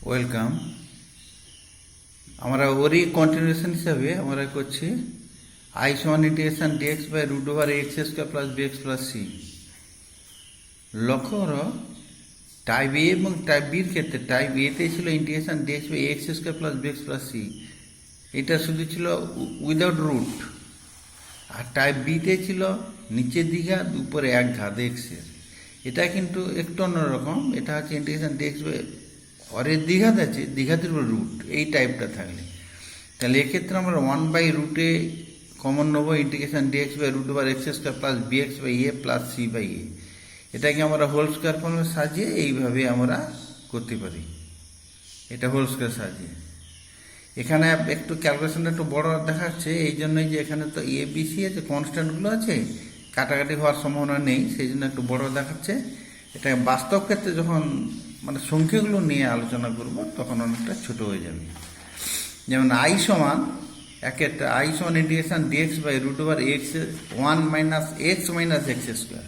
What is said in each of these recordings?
Welcome. আমরা ওরই continuation হিসাবে আমরা করছি আই সমান integration dx by root over x square plus bx plus c. লক্ষ্য করো, টাইপ এ এবং টাইপ বির ক্ষেত্রে টাইপ এতে ছিল integration dx by x square plus bx plus C, এটা শুধু ছিল উইদাউট রুট। আর টাইপ বিতে ছিল নিচের দ্বিঘাত উপরে এক ঘাত এক্সের। এটা কিন্তু একটু অন্যরকম, এটা হচ্ছে ইন্টিগ্রেশন ডিএক্স বাই হরের দ্বিঘাত আছে, দ্বিঘাতের উপর রুট, এই টাইপটা থাকলে তাহলে এক্ষেত্রে আমরা 1/রুটে কমন নেবো, integration dx by root over x square plus BX by A plus C by A. এটাকে আমরা হোল স্কোয়ার ফর্মে সাজিয়ে এইভাবে আমরা করতে পারি, এটা হোল স্কোয়ার সাজিয়ে। এখানে একটু ক্যালকুলেশনটা একটু বড় দেখাচ্ছে, এই জন্যই যে এখানে তো এ বি সি আছে, কনস্ট্যান্টগুলো আছে, কাটাকাটি হওয়ার সম্ভাবনা নেই, সেই জন্য একটু বড় দেখাচ্ছে। এটা বাস্তব ক্ষেত্রে যখন মানে সংখ্যাগুলো নিয়ে আলোচনা করব তখন অনেকটা ছোট হয়ে যাবে। যেমন আই সমান একটা আই সমান integration dx by root over x 1 minus x minus x square,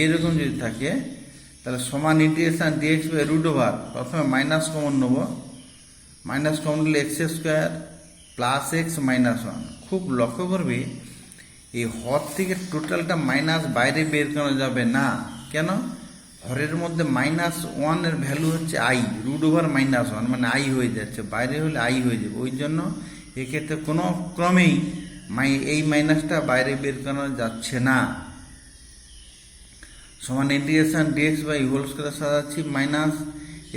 এইরকম যদি থাকে তাহলে সমান integration dx by root over, প্রথমে মাইনাস কমন নেব, মাইনাস কমন নিলে x square plus x minus 1। খুব লক্ষ্য করবে এই হর থেকে টোটালটা মাইনাস বাইরে বের করা যাবে না। কেন? হরের মধ্যে -1 এর ভ্যালু হচ্ছে আই, রুট ওভার -1 মানে আই হয়ে যাচ্ছে, বাইরে হলে আই হয়ে যাবে। ওই জন্য এক্ষেত্রে কোনো ক্রমেই এই মাইনাসটা বাইরে বের করানো যাচ্ছে না। সমান integration dx by whole square সাজাচ্ছি minus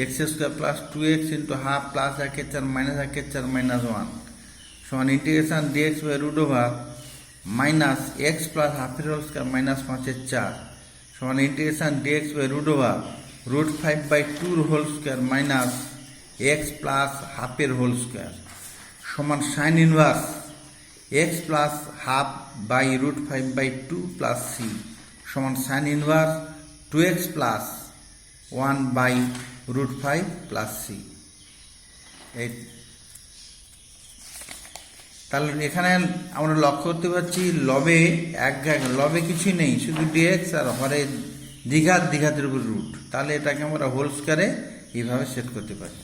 x square plus 2x into half plus 1/4 minus 1/4 -1 সমান integration dx by root over minus X plus হাফের হোল স্কোয়ার মাইনাস 5/4 সমান integration dx by root over root 5/2 whole square minus X plus হাফের whole square সমান sine inverse X plus half by root 5/2 plus C সমান sine inverse 2x plus 1 by root 5 plus c. তাহলে এখানে আমরা লক্ষ্য করতে পারছি লবে লবে কিছুই নেই, শুধু ডিএক্স আর হরে দ্বিঘাতের উপর রুট। তাহলে এটাকে আমরা হোল স্কোয়ারে এইভাবে সেট করতে পারি।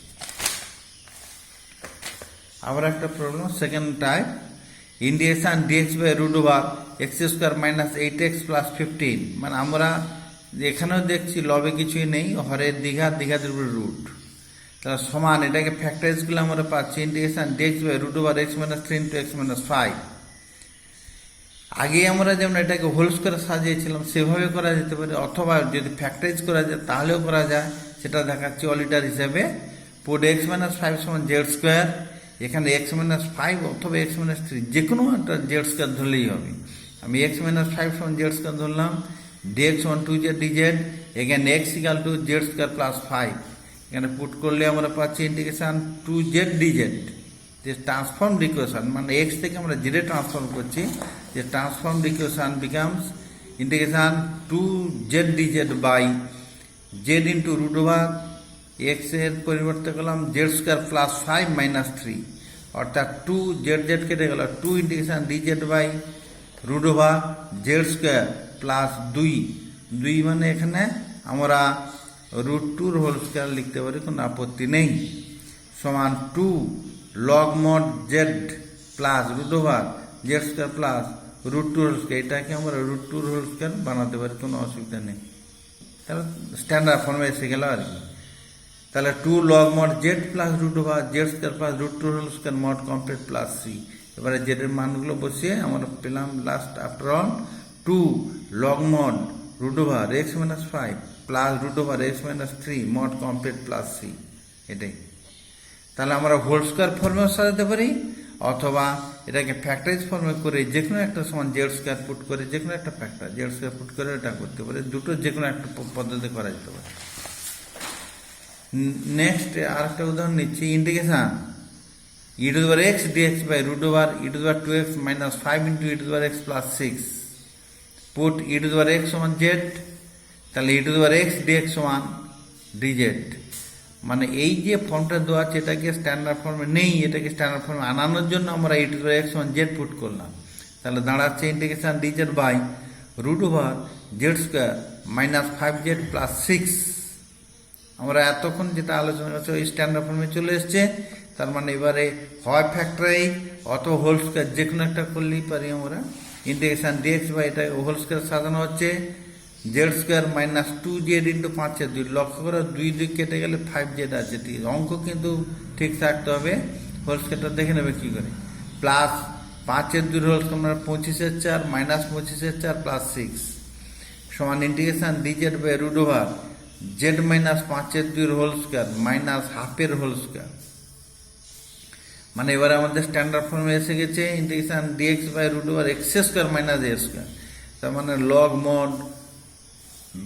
আবার একটা problem, second type, integration dx by root over x square minus 8x plus 15। মানে আমরা এখানেও দেখছি লবে কিছুই নেই, হরের দ্বিঘাতের উপর রুট। তাহলে সমান এটাকে ফ্যাক্টরাইজগুলো আমরা পাচ্ছি integration dx by root over x minus 3 into x minus 5। আগে আমরা যেমন এটাকে হোল স্কোয়ার সাজিয়েছিলাম সেভাবে করা যেতে পারে, অথবা যদি ফ্যাক্টরাইজ করা যায় তাহলেও করা যায়, সেটা দেখাচ্ছি অলিটার হিসাবে। পুট এক্স মাইনাস 5 সমান জেড স্কোয়ার, এখানে এক্স মাইনাস 5 অথবা এক্স মাইনাস 3 যে কোনো একটা জেড স্কোয়ার ধরলেই হবে। আমি এক্স মাইনাস 5 সমান জেড স্কোয়ার ধরলাম, ডিএক্স সমান 2z dz, এখানে x equal to z square plus 5। এখানে পুট করলে আমরা পাচ্ছি ইন্টিগ্রেশন 2z dz, যে ট্রান্সফর্ম ইকুয়েশন, মানে এক্স থেকে আমরা জেডে ট্রান্সফর্ম করছি, যে transform equation becomes integration 2z dz by z into root over x এর পরিবর্তে করলাম জেড স্কোয়ার প্লাস 5 মাইনাস 3, অর্থাৎ 2z কেটে গেল, 2 integration dz by root over z square plus 2 মানে এখানে আমরা রুট 2 হোল স্কোয়ার লিখতে পারি, কোনো আপত্তি নেই, সমান 2 log mod z plus root over z square plus root 2 whole square. এটাকে আমরা রুট 2 হোল স্কোয়ার বানাতে পারি, কোনো অসুবিধা নেই। তাহলে স্ট্যান্ডার্ড ফর্মে এসে গেল আর কি। তাহলে 2 log mod z plus root over z square plus root 2 whole square mod complete plus C. এবারে জেডের মানগুলো বসিয়ে আমরা পেলাম last after all 2 log mod root over x minus 5 plus root over x minus 3 mod complete plus c. এটাই। তাহলে আমরা whole square ফর্মেও সাজাতে পারি, অথবা এটাকে ফ্যাক্টরাইজ ফর্মে করে যে কোনো একটা সমান জেড স্কোয়ার পুট করে যে কোনো একটা ফ্যাক্টর জেড স্কোয়ার পুট করে এটা করতে পারি, দুটো যে কোনো একটা পদ্ধতি করা যেতে পারে। নেক্সট আর একটা উদাহরণ নিচ্ছি, integration E to the power X DX by root over E to the power 2x minus 5 into E to the power X plus 6। Put E to the power x সমান জেড, তাহলে E to the power X DX সমান DZ. মানে এই যে ফর্মটা দেওয়া আছে এটাকে স্ট্যান্ডার্ড ফর্মে নেই, এটাকে স্ট্যান্ডার্ড ফর্মে আনানোর জন্য আমরা e to the power x সমান জেড পুট করলাম। তাহলে দাঁড়াচ্ছে integration DZ by root over z square minus 5z plus 6 আমরা এতক্ষণ যেটা আলোচনা করছি ওই স্ট্যান্ডার্ড ফর্মে চলে এসছে। তার মানে এবারে হয় ফ্যাক্টরাইজ অথবা হোল স্কয়ার যে কোনো একটা করলেই পারি আমরা। ইন্টিগ্রেশন ডিএক্স বাই এটা হোল স্কয়ার সাজানো হচ্ছে Z square minus 2z into 5/2। লক্ষ্য করো 2 কেটে গেলে 5z আছে, ঠিক অঙ্ক কিন্তু ঠিক থাকতে হবে। হোল স্কয়ারটা দেখে নেবে কি করে। Plus 5/2 whole square 25/4 minus 25/4 plus 6 সমান integration DZ by root over Z minus 5/2 whole square minus হাফের হোল স্কয়ার। মানে এবারে আমাদের স্ট্যান্ডার্ড ফর্মে এসে গেছে integration dx by root over x square minus A square. তার মানে log mod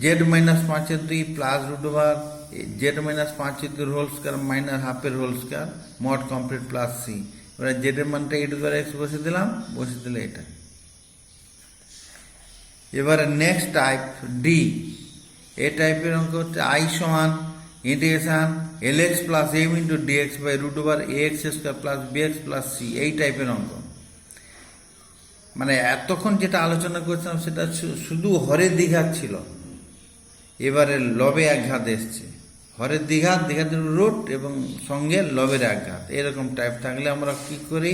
Z minus 5/2 plus root over Z minus 5/2 whole square minus হাফের whole square mod complete plus C. এবারে জেড এর মানটা e two the power x বসে দিলাম, বসে দিলে এটা। এবারে নেক্সট টাইপ ডি। এই টাইপের অঙ্ক হচ্ছে আই সমান integration lx plus m into dx by root over ax square plus bx plus c. এই টাইপের অঙ্ক। মানে এতক্ষণ যেটা আলোচনা করছিলাম সেটা শুধু হরের দ্বিঘাত ছিল, এবারে লবে একঘাত এসছে। হরের দ্বিঘাত, দ্বিঘাতের রুট এবং সঙ্গে লবের একঘাত। এরকম টাইপ থাকলে আমরা কি করি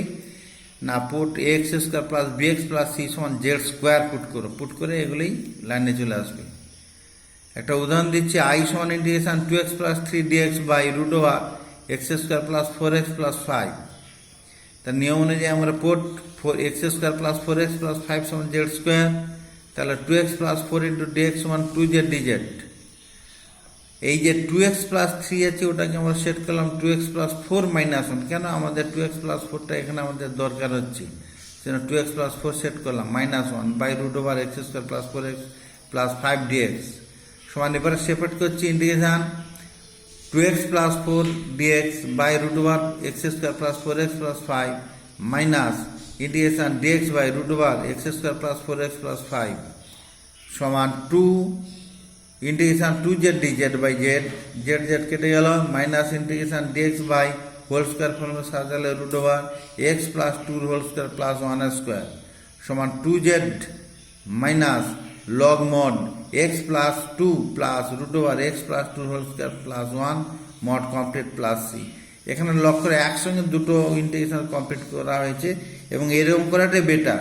না put x square plus bx plus C সমান জেড স্কোয়ার পুট করে এগুলোই লাইনে চলে আসবে। একটা উদাহরণ দিচ্ছি আই সমান integration 2x plus 3dx by root over x square plus 4x plus 5। তার নিয়ম অনুযায়ী আমরা put x square plus 4x plus 5 সমান জেড স্কোয়ার। তাহলে 2x প্লাস 4 ইন্টু ডিএক্স সমান 2z dz। এই যে 2x প্লাস 3 আছে ওটাকে আমরা সেট করলাম 2x প্লাস 4 মাইনাস 1। কেন আমাদের 2x প্লাস 4টা এখানে আমাদের দরকার হচ্ছে, সেজন্য 2x প্লাস 4 সেট করলাম minus 1 by root over x square plus 4x plus 5 dx সমান। এবারে সেপারেট করছি integration 2x plus 4 dx by root over x square plus 4x plus 5 minus integration dx by root over x square plus 4x plus 5 সমান 2 integration 2z dz by z, z z কেটে গেল, minus integration dx by whole square ফর্মে সাজালে root over x plus 2 whole square plus 1 square সমান 2z minus log mod x plus 2 plus root over x plus 2 whole square plus 1 mod complete plus c. এখানে লক্ষ্য করে একসঙ্গে দুটো integration complete করা হয়েছে এবং এরকম করাটাই বেটার।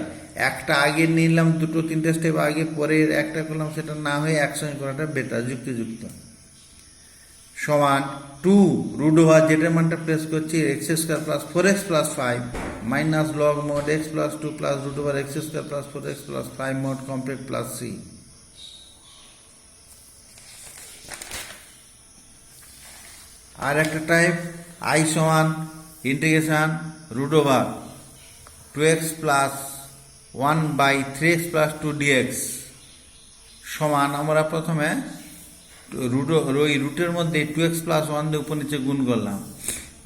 একটা আগে নিলাম, দুটো তিনটে স্টেপ আগে পরে একটা করলাম, সেটা না হয়ে একসঙ্গে করাটা বেটার, যুক্তিযুক্ত। সমান 2 রুট ওভার যেটার মানটা প্লেস করছি X square plus 4x plus 5 minus log mod x plus 2 plus root over x square plus 4x plus 5 mod complete plus C. আর একটা টাইপ আই সমান integration root over 2x plus 1 by 3x plus 2 dx সমান আমরা প্রথমে রুটের মধ্যে 2x plus 1 দিয়ে উপর নিচে গুণ করলাম,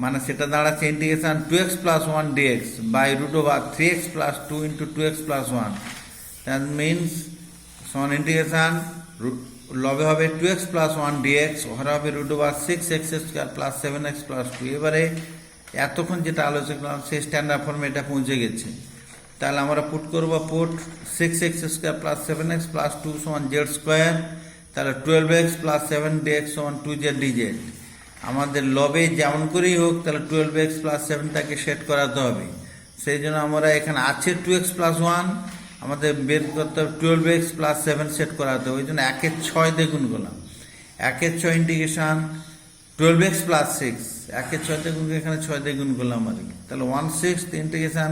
মানে সেটা দাঁড়াচ্ছে integration 2x plus 1 dx by root over 3x plus 2 into 2x plus 1। That means সমান ইন্টিগ্রেশন লবে হবে 2x প্লাস 1 dx, হরে হবে root over 6x square plus 7x plus 2। এবারে এতক্ষণ যেটা আলোচনা করলাম সেই স্ট্যান্ডার্ড ফর্মে এটা পৌঁছে গেছে। তাহলে আমরা পুট করবো put 6x square plus 7x plus 2 সমান জেড স্কোয়ার। তাহলে 12x প্লাস 7dx সমান 2z dz। আমাদের লবে যেমন করেই হোক তাহলে 12x প্লাস 7টাকে সেট করাতে হবে। সেই জন্য আমরা এখানে আছে 2x প্লাস 1, আমাদের বের করতে হবে 12x প্লাস 7 সেট করাতে হবে। ওই জন্য 1-এর 6 দিয়ে গুণ করলাম, 1-এর 6 ইন্টিগ্রেশন 12x প্লাস 6, 1-এর 6 দিয়ে গুণ করে এখানে 6 দিয়ে গুণ করলাম আর কি। তাহলে 1/6 integration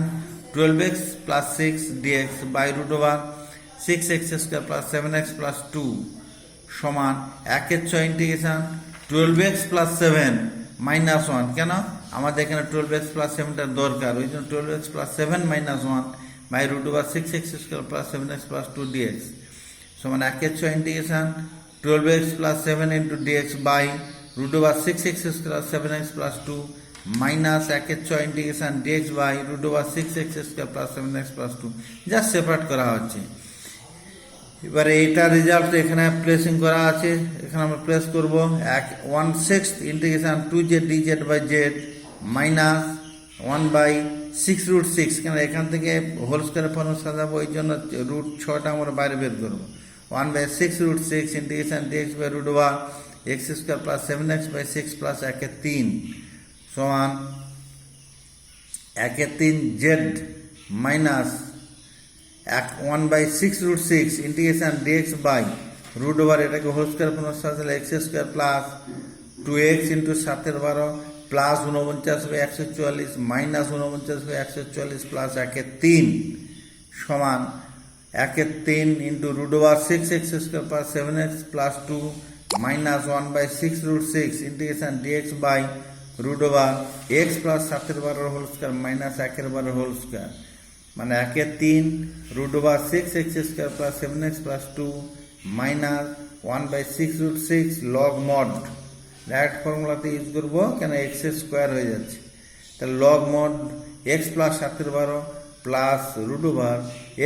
12x plus 6 dx by root over 6x square plus 7x plus 2 সমান 1-এর 6 ইন্টিগ্রেশন 12x প্লাস 7 মাইনাস 1। কেন আমাদের এখানে 12x প্লাস 7টার দরকার, ওই জন্য 12x plus 7 minus 1 by root over 6x square plus 7x plus 2 dx সমান 1-এর 6 integration 12x plus 7 into dx by root over 6x square 7x plus 2 minus 1-এর 6 integration dx by root over 6x square plus 7x plus 2 যা separate করা হচ্ছে। এবারে এটা result এখানে placing করা আছে, এখানে আমরা প্লেস করব 1/6 integration 2z dz by z minus 1 by 6 root 6। কেন এখান থেকে হোল স্কোয়ার ফর্ম সাজাবো, ওই জন্য রুট 6টা আমরা বাইরে বের করবো। 1/6 root 6 integration dx by root over x square plus 7x by 6 plus 1/3 সমান 1/3 z minus 1/6√6 integration dx by root over এটাকে হোল স্কোয়ার পুনঃ x square plus 2x into 7/12 plus 49/144 minus 49/144 plus 1/3 সমান 1/3 into root over 6x square plus 7x plus 2 minus 1/6√6 integration dx by root over x plus 7/12 whole square minus 1/12 whole square মানে 1/3 root over 6x square plus 7x plus 2 minus 1/6√6 log mod direct ফর্মুলাতে use করবো কেন X square হয়ে যাচ্ছে তাহলে log mod x plus 7/12 plus root over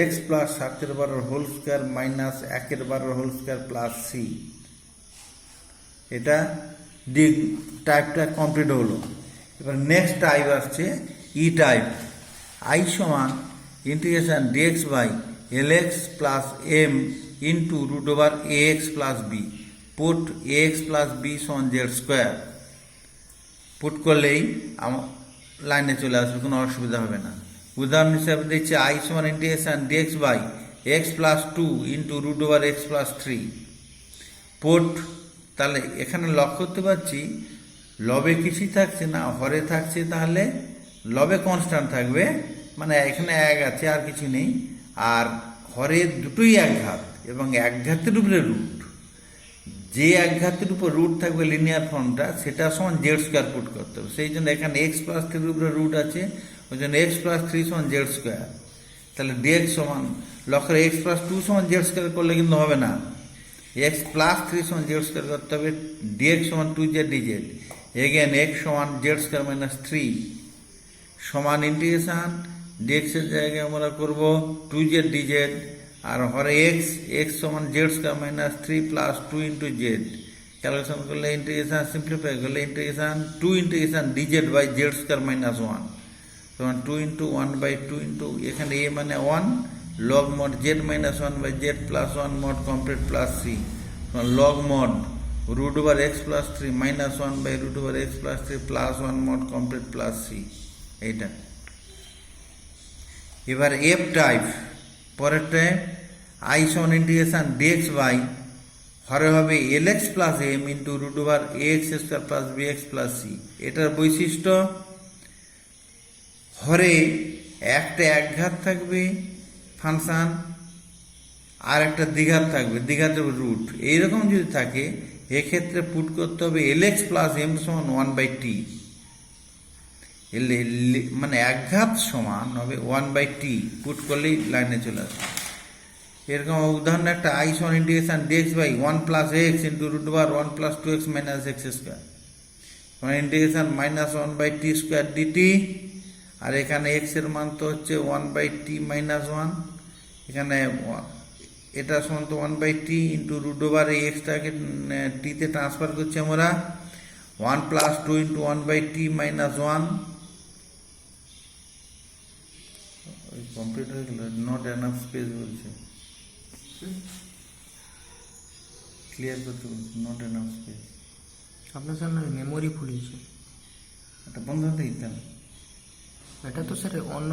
x plus 7/12 whole square minus 1/12 whole square plus C এটা D টাইপটা complete হলো। এবার নেক্সট টাইপ আসছে ই টাইপ আই সমান integration dx by LX plus M into root over AX plus B put x plus B সমান z square put করলেই আমার লাইনে চলে আসবে, কোনো অসুবিধা হবে না। উদাহরণ হিসাবে দিচ্ছে আই সমান integration dx by x plus 2 into root over x plus 3 put. তাহলে এখানে লক্ষ্য করতে পারছি লবে কিছুই থাকছে না, হরে থাকছে, তাহলে লবে কনস্ট্যান্ট থাকবে, মানে এখানে এক আছে আর কিছু নেই, আর হরে দুটোই একঘাত এবং একঘাতের উপরে রুট, যে একঘাতের উপর রুট থাকবে লিনিয়ার ফর্মটা সেটা সমান জেড স্কোয়ার পুট করতে হবে। সেই জন্য এখানে এক্স প্লাস 3 উপরে রুট আছে, ওই জন্য এক্স প্লাস 3 সমান জেড স্কোয়ার। তাহলে ডিএক্স সমান লক্ষ্য এক্স প্লাস 2 সমান জেড স্কোয়ার করলে কিন্তু হবে না, এক্স প্লাস 3 সমান জেড স্কোয়ার করতে হবে, ডিএক্স সমান 2z dz, এগেন এক্স সমান জেড স্কোয়ার মাইনাস 3 সমান ইন্টিগ্রেশন ডিএক্স এর জায়গায় আমরা করব 2z dz আর হরে এক্স সমান z square minus 3 plus 2 into z. Calculation করলে ইন্টিগ্রেশন সিম্পলিফাই করলে integration 2 integration DZ by z square minus 1 সমান 2 ইন্টু 1/2 ইন্টু এখানে এ মানে 1 log mod z minus 1 by z plus 1 mod complete plus c log mod root over x plus 3 minus 1 by root over x plus 3 plus 1 mod complete plus c এইটা। এবার f type পরেরটা I সমান integration dx by হরে হবে l x plus M into root over x square plus bx plus c. এটার বৈশিষ্ট্য হরে একটা একঘাত থাকবে ফাংশন আর একটা দ্বিঘাত থাকবে, দ্বিঘাতের রুট এইরকম যদি থাকে এক্ষেত্রে পুট করতে হবে এলএক্স প্লাস এম সমান 1/t, মানে একঘাত সমান হবে 1/t, পুট করলেই লাইনে চলে আসবে। এরকম উদাহরণ একটা আই সমান integration dx by 1 plus X into root over 1 plus 2x minus x square মানে integration minus 1/t square DT, আর এখানে এক্স এর মান তো হচ্ছে 1/t মাইনাস 1, এখানে এটা সমান তো 1/t ইন্টু রুট ওভার এই এক্সটাকে টিতে ট্রান্সফার করছি আমরা 1 plus 2 into 1/t minus 1 complete হয়ে গেল। নট এনাফ স্পেস বলছে, ক্লিয়ার করতে বলছে, নট এনাফ স্পেস। আপনার স্যার মেমোরি ফুল হয়েছে, এটা বন্ধ হতে দিতাম। এটা তো স্যার অন্য